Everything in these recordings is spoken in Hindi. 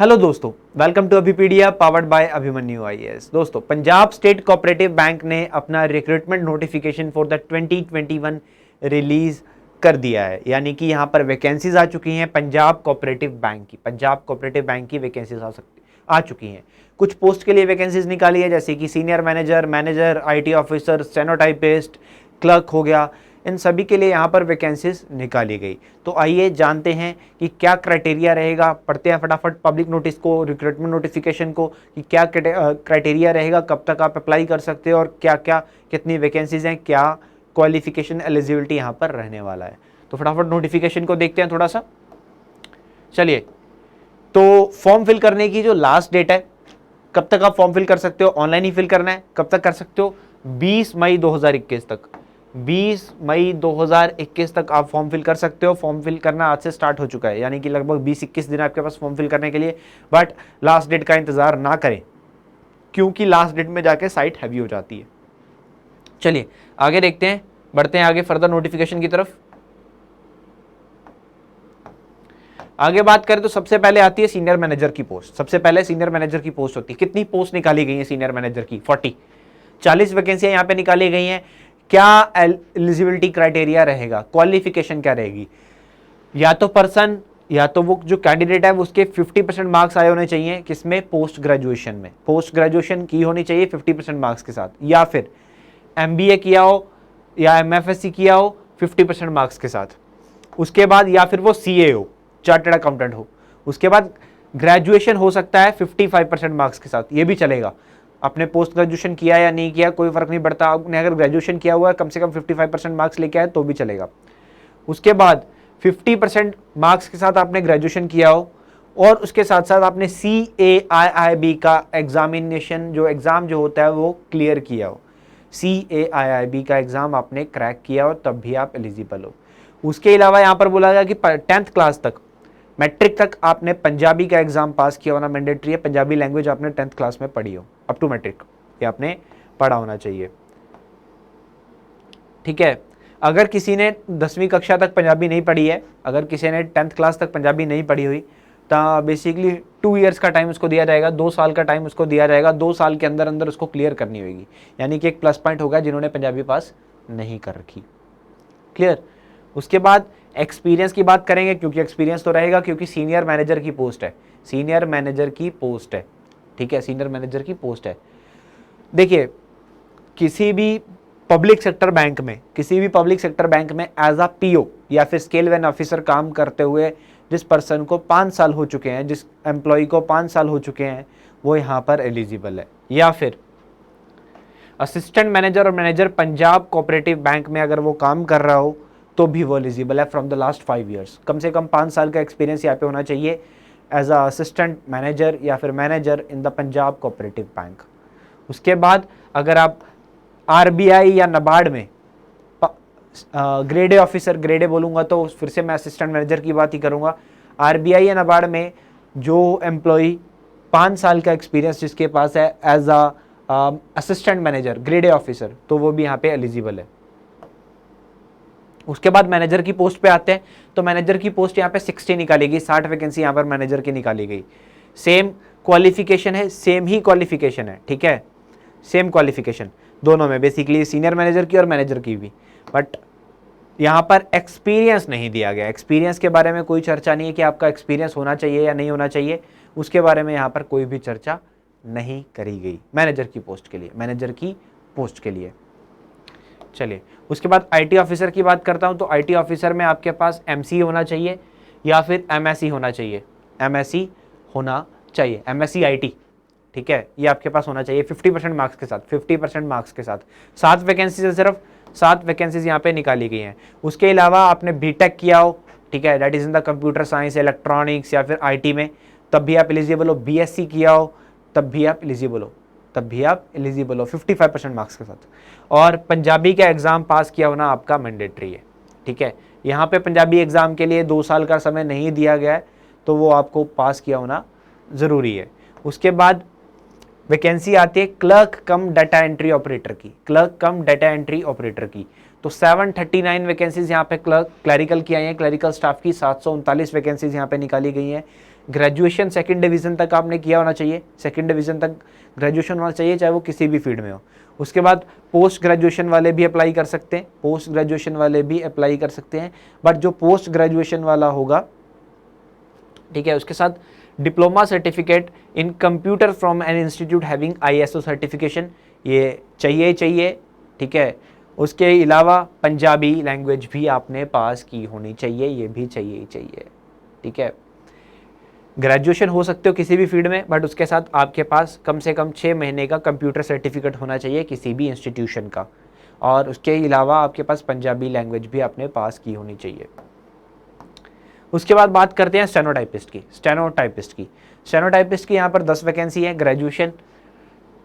हेलो दोस्तों, welcome to Abhipedia powered by Abhimanyu IAS. दोस्तों, पंजाब स्टेट कोऑपरेटिव बैंक ने अपना recruitment notification for the 2021 release कर दिया है। यानी कि यहाँ पर वैकेंसीज आ चुकी हैं पंजाब कोऑपरेटिव बैंक की वैकेंसीज आ चुकी हैं। कुछ पोस्ट के लिए वैकेंसीज निकाली है, जैसे कि senior manager, IT officer, stenotypist, clerk हो गया। इन सभी के लिए यहाँ पर वैकेंसीज निकाली गई। तो आइए जानते हैं कि क्या क्राइटेरिया रहेगा। पढ़ते हैं फटाफट पब्लिक नोटिस को, रिक्रूटमेंट नोटिफिकेशन को, कि क्या क्राइटेरिया रहेगा, कब तक आप अप्लाई कर सकते हो और क्या क्या कितनी वैकेंसीज हैं, क्या क्वालिफिकेशन एलिजिबिलिटी यहाँ पर रहने वाला है। तो फटाफट नोटिफिकेशन को देखते हैं थोड़ा सा। चलिए, तो फॉर्म फिल करने की जो लास्ट डेट है, कब तक आप फॉर्म फिल कर सकते हो, ऑनलाइन ही फिल करना है। कब तक कर सकते हो? 20 मई 2021 तक। 20 मई 2021 तक आप फॉर्म फिल कर सकते हो। फॉर्म फिल करना आज से स्टार्ट हो चुका है, यानी कि लगभग 20-21 दिन आपके पास फॉर्म फिल करने के लिए। बट लास्ट डेट का इंतजार ना करें, क्योंकि लास्ट डेट में जाके साइट हैवी हो जाती है। चलिए आगे देखते हैं, बढ़ते हैं आगे फर्दर नोटिफिकेशन की तरफ। आगे बात करें तो सबसे पहले आती है सीनियर मैनेजर की पोस्ट। सबसे पहले सीनियर मैनेजर की पोस्ट होती है। कितनी पोस्ट निकाली गई है सीनियर मैनेजर की? 40 वैकेंसियां यहाँ पे निकाली गई हैं। क्या एलिजिबिलिटी क्राइटेरिया रहेगा, क्वालिफिकेशन क्या रहेगी? या तो वो जो कैंडिडेट है उसके 50% मार्क्स आए होने चाहिए। किसमें? पोस्ट ग्रेजुएशन में। पोस्ट ग्रेजुएशन की होनी चाहिए 50% मार्क्स के साथ, या फिर MBA किया हो या MFSC किया हो 50% मार्क्स के साथ। उसके बाद या फिर वो CA हो, चार्टर्ड अकाउंटेंट हो। उसके बाद ग्रेजुएशन हो सकता है 55% मार्क्स के साथ, ये भी चलेगा। आपने पोस्ट ग्रेजुएशन किया या नहीं किया कोई फर्क नहीं पड़ता। आपने अगर ग्रेजुएशन किया हुआ है, कम से कम 55% मार्क्स लेके आए तो भी चलेगा। उसके बाद 50% मार्क्स के साथ आपने ग्रेजुएशन किया हो और उसके साथ साथ आपने CAIIB का एग्जामिनेशन जो एग्ज़ाम जो होता है वो क्लियर किया हो। CAIIB का एग्ज़ाम आपने क्रैक किया हो, तब भी आप एलिजिबल हो। उसके अलावा यहाँ पर बोला गया कि 10th क्लास तक, मैट्रिक तक आपने पंजाबी का एग्जाम पास किया होना मैंडेटरी है। पंजाबी लैंग्वेज आपने 10th क्लास में पढ़ी हो, अप टू मैट्रिक ये आपने पढ़ा होना चाहिए। ठीक है। अगर किसी ने 10वीं कक्षा तक पंजाबी नहीं पढ़ी है, अगर किसी ने 10th क्लास तक पंजाबी नहीं पढ़ी हुई, तो बेसिकली 2 ईयर्स का टाइम उसको दिया जाएगा, 2 साल का टाइम उसको दिया जाएगा। 2 साल के अंदर अंदर उसको क्लियर करनी होगी, यानी कि एक प्लस पॉइंट होगा जिन्होंने पंजाबी पास नहीं कर रखी। क्लियर। उसके बाद एक्सपीरियंस की बात करेंगे, क्योंकि एक्सपीरियंस तो रहेगा, क्योंकि सीनियर मैनेजर की पोस्ट है। सीनियर मैनेजर की पोस्ट है, ठीक है, सीनियर मैनेजर की पोस्ट है। देखिए, किसी भी पब्लिक सेक्टर बैंक में एज अ PO या फिर स्केल वैन ऑफिसर काम करते हुए जिस पर्सन को 5 साल हो चुके हैं, जिस एम्प्लॉय को 5 साल हो चुके हैं, वो यहाँ पर एलिजिबल है। या फिर असिस्टेंट मैनेजर और मैनेजर पंजाब कोऑपरेटिव बैंक में अगर वो काम कर रहा हो तो भी वो एलिजिबल है फ्रॉम द लास्ट 5 ईयर्स। कम से कम 5 साल का एक्सपीरियंस यहाँ पे होना चाहिए एज अ असिस्टेंट मैनेजर या फिर manager in the Punjab cooperative bank. उसके बाद अगर आप RBI या NABARD में grade A officer, grade A बोलूँगा तो फिर से मैं असिस्टेंट मैनेजर की बात ही करूँगा। RBI या NABARD में जो एम्प्लॉई 5 साल का एक्सपीरियंस जिसके पास है as a assistant manager, grade A officer, तो वो भी यहाँ पे एलिजिबल है। उसके बाद मैनेजर की पोस्ट पे आते हैं, तो मैनेजर की पोस्ट यहाँ पे 60 निकाली गई, 60 वैकेंसी यहाँ पर मैनेजर की निकाली गई। सेम क्वालिफिकेशन है, सेम ही क्वालिफिकेशन है, ठीक है, सेम क्वालिफिकेशन दोनों में, बेसिकली सीनियर मैनेजर की और मैनेजर की भी। बट यहाँ पर एक्सपीरियंस नहीं दिया गया। एक्सपीरियंस के बारे में कोई चर्चा नहीं है कि आपका एक्सपीरियंस होना चाहिए या नहीं होना चाहिए, उसके बारे में यहाँ पर कोई भी चर्चा नहीं करी गई मैनेजर की पोस्ट के लिए। चलिए, उसके बाद IT ऑफिसर की बात करता हूं, तो IT ऑफिसर में आपके पास MCA होना चाहिए या फिर MSc होना चाहिए। MSc IT, ठीक है, ये आपके पास होना चाहिए 50% मार्क्स के साथ। 7 वैकेंसी से सिर्फ 7 वैकेंसीज यहाँ पे निकाली गई हैं। उसके अलावा आपने BTech किया हो, ठीक है, that is in the computer science, electronics या फिर IT में, तब भी आप एलिजिबल हो। BSc किया हो तब भी आप एलिजिबल हो 55% मार्क्स के साथ। और पंजाबी का एग्ज़ाम पास किया होना आपका मैंडेटरी है, ठीक है। यहाँ पे पंजाबी एग्ज़ाम के लिए 2 साल का समय नहीं दिया गया है, तो वो आपको पास किया होना ज़रूरी है। उसके बाद वैकेंसी आती है क्लर्क कम डाटा एंट्री ऑपरेटर की। तो 739 वैकेंसीज यहाँ पे क्लरिकल की आई हैं, क्लरिकल स्टाफ की 739 वैकेंसीज यहाँ पे निकाली गई हैं। ग्रेजुएशन सेकंड डिवीजन तक आपने किया होना चाहिए, सेकंड डिवीजन तक ग्रेजुएशन होना चाहिए, चाहे वो किसी भी फील्ड में हो। उसके बाद पोस्ट ग्रेजुएशन वाले भी अप्लाई कर सकते हैं, पोस्ट ग्रेजुएशन वाले भी अप्लाई कर सकते हैं, बट जो पोस्ट ग्रेजुएशन वाला होगा, ठीक है, उसके साथ diploma certificate in computer from an institute having ISO certification, ये चाहिए, ठीक है। उसके अलावा पंजाबी लैंग्वेज भी आपने पास की होनी चाहिए, ये भी चाहिए, ठीक है। ग्रेजुएशन हो सकते हो किसी भी फील्ड में, बट उसके साथ आपके पास कम से कम 6 महीने का कंप्यूटर सर्टिफिकेट होना चाहिए किसी भी इंस्टीट्यूशन का, और उसके अलावा आपके पास पंजाबी लैंग्वेज भी आपने पास की होनी चाहिए। उसके बाद बात करते हैं स्टेनोटाइपिस्ट की। स्टेनोटाइपिस्ट की यहाँ पर 10 वैकेंसी है, ग्रेजुएशन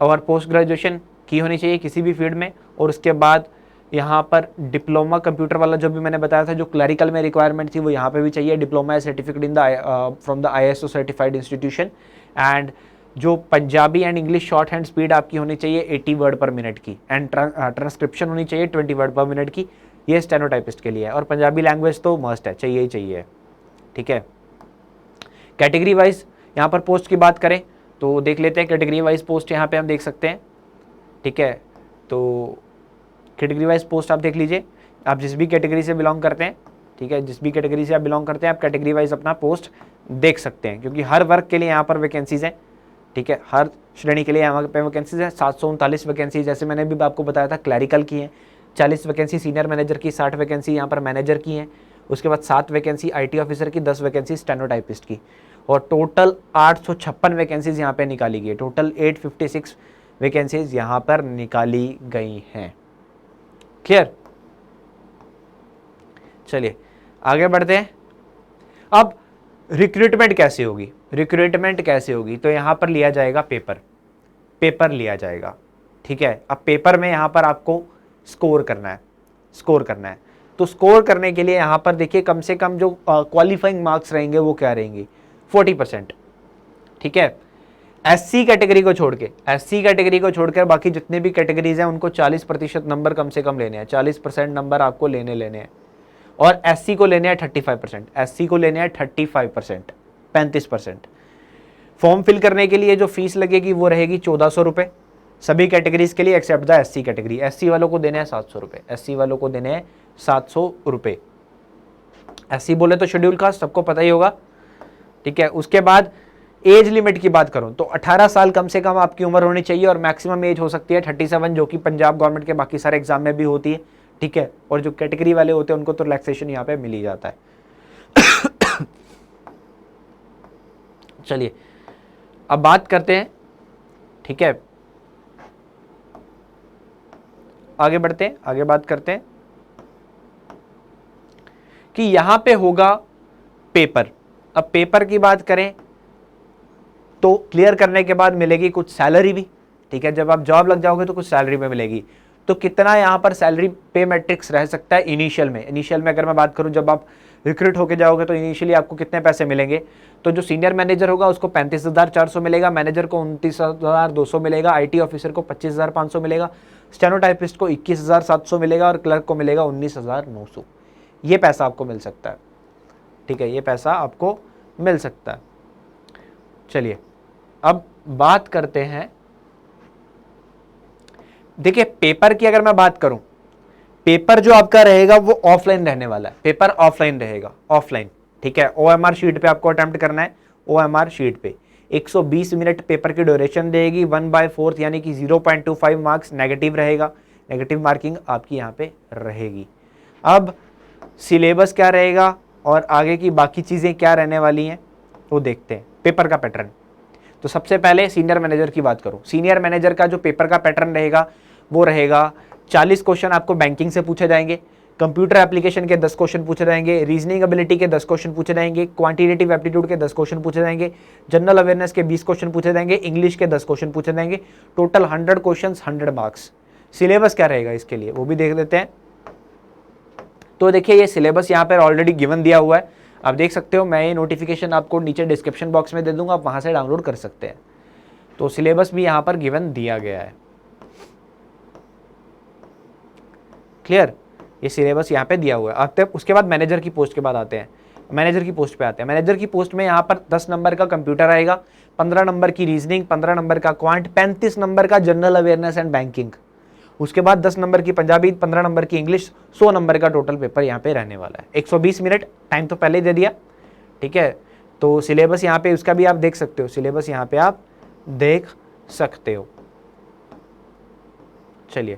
और पोस्ट ग्रेजुएशन की होनी चाहिए किसी भी फील्ड में, और उसके बाद यहाँ पर डिप्लोमा कंप्यूटर वाला जो भी मैंने बताया था, जो क्लरिकल में रिक्वायरमेंट थी, वो यहाँ पे भी चाहिए, diploma certificate in the from the ISO certified institution, and जो Punjabi and English shorthand speed आपकी होनी चाहिए 80 वर्ड पर मिनट की, एंड ट्रांसक्रिप्शन होनी चाहिए 20 वर्ड पर मिनट की, ये स्टेनोटाइपिस्ट के लिए है। और पंजाबी लैंग्वेज तो मस्ट है, चाहिए, ठीक है। कैटेगरी वाइज यहाँ पर पोस्ट की बात करें तो देख लेते हैं, कैटेगरी वाइज पोस्ट यहाँ पे हम देख सकते हैं, ठीक है। तो कैटेगरी वाइज पोस्ट आप देख लीजिए, आप जिस भी कैटेगरी से बिलोंग करते हैं, ठीक है, जिस भी कैटेगरी से आप बिलोंग करते हैं, आप कैटेगरी वाइज अपना पोस्ट देख सकते हैं, क्योंकि हर वर्ग के लिए यहाँ पर वैकेंसीज हैं, ठीक है, हर श्रेणी के लिए यहाँ पे वैकेंसीज है। 739 वैकेंसी, जैसे मैंने भी आपको बताया था, क्लरिकल की हैं, 40 वैकेंसी सीनियर मैनेजर की, 60 वैकेंसी यहाँ पर मैनेजर की हैं, उसके बाद 7 वैकेंसी IT ऑफिसर की, 10 वैकेंसी स्टेनोटाइपिस्ट की, और टोटल 856 वैकेंसीज यहाँ पे निकाली गई है। टोटल 856 वैकेंसीज यहाँ पर निकाली गई हैं। क्लियर? चलिए आगे बढ़ते हैं। अब रिक्रूटमेंट कैसे होगी? तो यहाँ पर लिया जाएगा पेपर लिया जाएगा, ठीक है। अब पेपर में यहाँ पर आपको स्कोर करना है। तो स्कोर करने के लिए यहाँ पर देखिए, कम से कम जो क्वालिफाइंग मार्क्स रहेंगे वो क्या रहेंगे, 40%, ठीक है। SC कैटेगरी को छोड़कर बाकी जितने भी कैटेगरीज हैं उनको 40% नंबर कम से कम लेने हैं, 40% नंबर आपको लेने हैं। और SC को लेने हैं 35%, 35%। फॉर्म फिल करने के लिए जो फीस लगेगी वो रहेगी 1400 रुपये सभी कैटेगरीज के लिए, except the SC category. SC वालों को देने हैं 700 रुपये। SC बोले तो शेड्यूल कास्ट, सबको पता ही होगा, ठीक है। उसके बाद एज लिमिट की बात करूं तो 18 साल कम से कम आपकी उम्र होनी चाहिए, और मैक्सिमम एज हो सकती है 37, जो कि पंजाब गवर्नमेंट के बाकी सारे एग्जाम में भी होती है, ठीक है। और जो कैटेगरी वाले होते हैं उनको तो रिलैक्सेशन यहाँ पे मिल ही जाता है। चलिए अब बात करते हैं, ठीक है, आगे बात करते हैं कि यहां पे होगा पेपर। अब पेपर की बात करें तो क्लियर करने के बाद मिलेगी कुछ सैलरी भी, ठीक है। जब आप जॉब लग जाओगे तो कुछ सैलरी में मिलेगी। तो कितना यहाँ पर सैलरी पे मैट्रिक्स रह सकता है इनिशियल में अगर मैं बात करूँ, जब आप रिक्रूट होके जाओगे तो इनिशियली आपको कितने पैसे मिलेंगे? तो जो सीनियर मैनेजर होगा उसको 35,400 मिलेगा, मैनेजर को 29,200 मिलेगा, IT ऑफिसर को 25,500 मिलेगा, स्टेनोटाइपिस्ट को 21,700 मिलेगा, और क्लर्क को मिलेगा 19,900। ये पैसा आपको मिल सकता है, ठीक है, ये पैसा आपको मिल सकता है। चलिए अब बात करते हैं, देखिए पेपर की अगर मैं बात करूं, पेपर जो आपका रहेगा वो ऑफलाइन रहने वाला है, पेपर ऑफलाइन रहेगा, ठीक है। OMR शीट पे आपको अटेम्प्ट करना है, OMR शीट पे 120 मिनट पेपर की ड्यूरेशन रहेगी, 1/4 यानी कि 0.25 मार्क्स नेगेटिव रहेगा, नेगेटिव मार्किंग आपकी यहाँ पे रहेगी। अब सिलेबस क्या रहेगा और आगे की बाकी चीज़ें क्या रहने वाली हैं वो देखते हैं। पेपर का पैटर्न, तो सबसे पहले सीनियर मैनेजर की बात करूं, सीनियर मैनेजर का जो पेपर का पैटर्न रहेगा वो रहेगा 40 क्वेश्चन आपको बैंकिंग से पूछे जाएंगे, कंप्यूटर एप्लीकेशन के 10 क्वेश्चन पूछे जाएंगे, रीजनिंग एबिलिटी के 10 क्वेश्चन पूछे जाएंगे, क्वांटिटेटिव एप्टीट्यूड के 10 क्वेश्चन पूछे जाएंगे, जनरल अवेयरनेस के 20 क्वेश्चन पूछे जाएंगे, इंग्लिश के 10 क्वेश्चन पूछे जाएंगे, टोटल 100 क्वेश्चन 100 मार्क्स। सिलेबस क्या रहेगा इसके लिए वो भी देख लेते हैं। तो देखिए ये सिलेबस यहाँ पर ऑलरेडी गिवन दिया हुआ है, आप देख सकते हो, मैं ये नोटिफिकेशन आपको नीचे डिस्क्रिप्शन बॉक्स में दे दूंगा, आप वहां से डाउनलोड कर सकते हैं। तो सिलेबस भी यहाँ पर गिवन दिया गया है, क्लियर। ये सिलेबस यहाँ पे दिया हुआ है। अब उसके बाद मैनेजर की पोस्ट के बाद आते हैं, मैनेजर की पोस्ट पे आते हैं। मैनेजर की पोस्ट में यहाँ पर 10 नंबर का कंप्यूटर आएगा, 15 नंबर की रीजनिंग, 15 नंबर का क्वांट, 35 नंबर का जनरल अवेयरनेस एंड बैंकिंग, उसके बाद 10 नंबर की पंजाबी, 15 नंबर की इंग्लिश, 100 नंबर का टोटल पेपर यहाँ पे रहने वाला है। 120 मिनट टाइम तो पहले ही दे दिया, ठीक है। तो सिलेबस यहाँ पे उसका भी आप देख सकते हो, सिलेबस यहाँ पे आप देख सकते हो। चलिए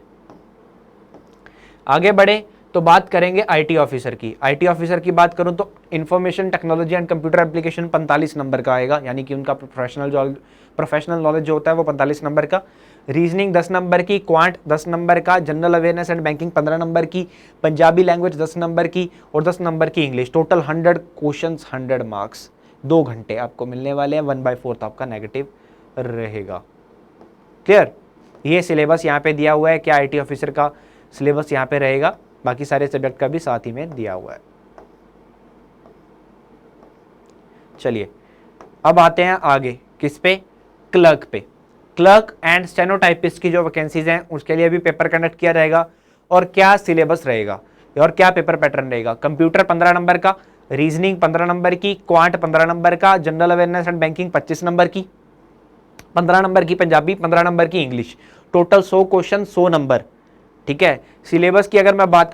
आगे बढ़े तो बात करेंगे आईटी ऑफिसर की। आईटी ऑफिसर की बात करूं तो information technology and computer application 45 number का आएगा, यानी कि उनका प्रोफेशनल नॉलेज जो होता है वो 45 नंबर का। रीजनिंग 10 नंबर की, क्वांट 10 नंबर का, general awareness and banking 15 number की, पंजाबी लैंग्वेज 10 नंबर की और 10 नंबर की इंग्लिश। टोटल 100 क्वेश्चन 100 मार्क्स, 2 घंटे आपको मिलने वाले हैं। 1/4 आपका नेगेटिव रहेगा। क्लियर? ये सिलेबस यहाँ पे दिया हुआ है, क्या आईटी ऑफिसर का सिलेबस यहाँ पे रहेगा, बाकी सारे सब्जेक्ट का भी साथ ही में दिया हुआ है। चलिए अब आते हैं आगे, किस पे? क्लर्क पे। क्लर्क एंड स्टेनोटाइपिस्ट की जो वैकेंसीज हैं उसके लिए भी पेपर कंडक्ट किया जाएगा। और क्या सिलेबस रहेगा और क्या पेपर पैटर्न रहेगा? कंप्यूटर 15 नंबर का, रीजनिंग 15 नंबर की, क्वांट 15 नंबर का, general awareness and banking 25 number की, 15 नंबर की पंजाबी, 15 नंबर की इंग्लिश। टोटल 100 क्वेश्चन 100 नंबर, ठीक है। सिलेबस की अगर मैं बात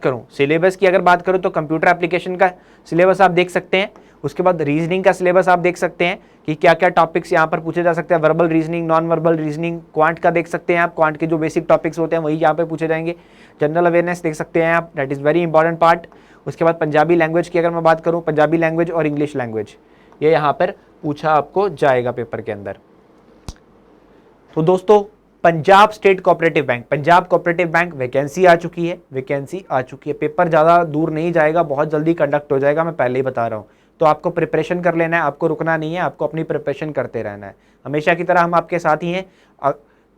करूं तो कंप्यूटर एप्लीकेशन का सिलेबस आप देख सकते हैं। उसके बाद रीजनिंग का सिलेबस आप देख सकते हैं कि क्या क्या टॉपिक्स यहां पर पूछे जा सकते हैं। Verbal reasoning, non verbal reasoning, quant का देख सकते हैं आप, क्वांट के जो बेसिक टॉपिक्स होते हैं वही यहाँ पे पूछे जाएंगे। जनरल अवेयरनेस देख सकते हैं आप, that is very important part. उसके बाद पंजाबी लैंग्वेज की अगर मैं बात करूँ, पंजाबी लैंग्वेज और इंग्लिश लैंग्वेज ये यहाँ पर पूछा आपको जाएगा पेपर के अंदर। तो दोस्तों Punjab state cooperative bank, Punjab cooperative bank vacancy आ चुकी है, पेपर ज़्यादा दूर नहीं जाएगा, बहुत जल्दी कंडक्ट हो जाएगा, मैं पहले ही बता रहा हूँ। तो आपको प्रिपरेशन कर लेना है, आपको रुकना नहीं है, आपको अपनी प्रिपरेशन करते रहना है। हमेशा की तरह हम आपके साथ ही हैं,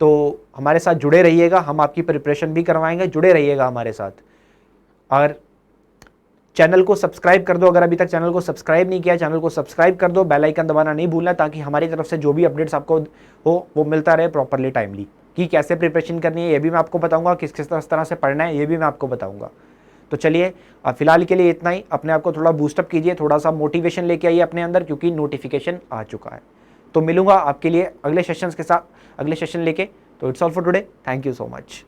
तो हमारे साथ जुड़े रहिएगा, हम आपकी प्रिपरेशन भी करवाएंगे, जुड़े रहिएगा हमारे साथ। और चैनल को सब्सक्राइब कर दो, अगर अभी तक चैनल को सब्सक्राइब नहीं किया, चैनल को सब्सक्राइब कर दो, बेल आइकन दबाना नहीं भूलना, ताकि हमारी तरफ से जो भी अपडेट्स आपको हो वो मिलता रहे प्रॉपरली, टाइमली। कि कैसे प्रिपरेशन करनी है ये भी मैं आपको बताऊंगा, किस किस तरह से पढ़ना है ये भी मैं आपको बताऊंगा। तो चलिए अब फिलहाल के लिए इतना ही। अपने आप को थोड़ा बूस्टअप कीजिए, थोड़ा सा मोटिवेशन लेके आइए अपने अंदर, क्योंकि नोटिफिकेशन आ चुका है। तो मिलूंगा आपके लिए अगले सेशन के साथ, अगले सेशन लेके। तो it's all for today, thank you so much.